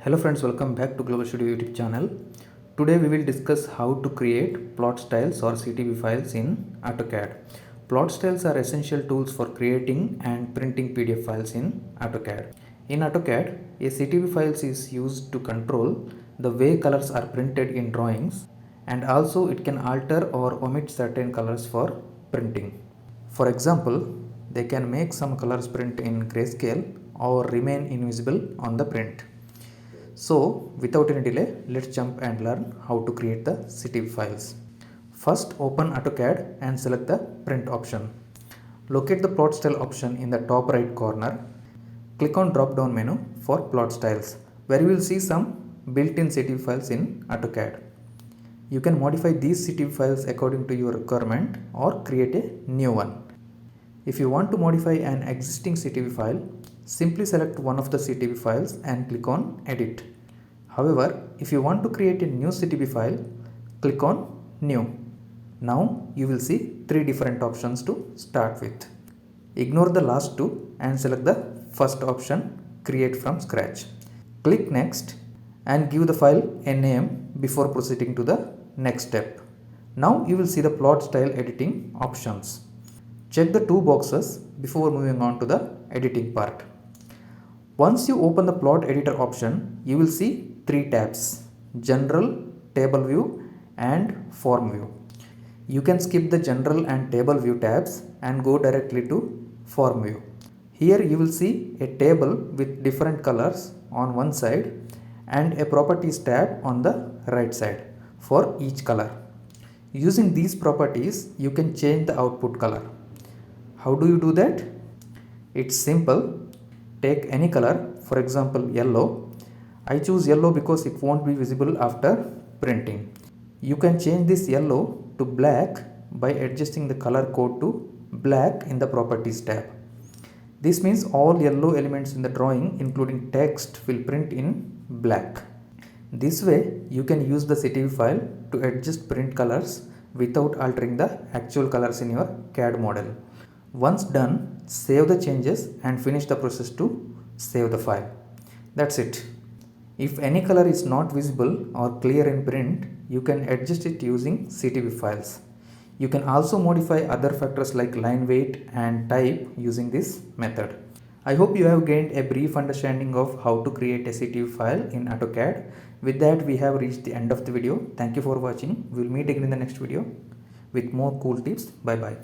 Hello friends, welcome back to Global Studio YouTube channel. Today we will discuss how to create plot styles or CTV files in AutoCAD. Plot styles are essential tools for creating and printing PDF files in AutoCAD. In AutoCAD, a CTV file is used to control the way colors are printed in drawings, and also it can alter or omit certain colors for printing. For example, they can make some colors print in grayscale or remain invisible on the print. So without any delay, let's jump and learn how to create the CTV files. First, open AutoCAD and select the print option. Locate the plot style option in the top right corner. Click on drop down menu for plot styles, where you will see some built-in CTV files in AutoCAD. You can modify these CTV files according to your requirement or create a new one. If you want to modify an existing CTV file, simply select one of the CTV files and click on Edit. However, if you want to create a new CTV file, click on New. Now you will see three different options to start with. Ignore the last two and select the first option, Create from Scratch. Click Next and give the file a name before proceeding to the next step. Now you will see the plot style editing options. Check the two boxes before moving on to the editing part. Once you open the plot editor option, you will see three tabs: General, Table View and Form View. You can skip the General and Table View tabs and go directly to Form View. Here you will see a table with different colors on one side and a Properties tab on the right side for each color. Using these properties, you can change the output color. How do you do that? It's simple. Take any color, for example yellow. I choose yellow because it won't be visible after printing. You can change this yellow to black by adjusting the color code to black in the Properties tab. This means all yellow elements in the drawing, including text, will print in black. This way you can use the CTV file to adjust print colors without altering the actual colors in your CAD model. Once done, save the changes and finish the process to save the file. That's it. If any color is not visible or clear in print, you can adjust it using CTV files. You can also modify other factors like line weight and type using this method. I hope you have gained a brief understanding of how to create a CTV file in AutoCAD. With that, we have reached the end of the video. Thank you for watching. We'll meet again in the next video with more cool tips. Bye bye.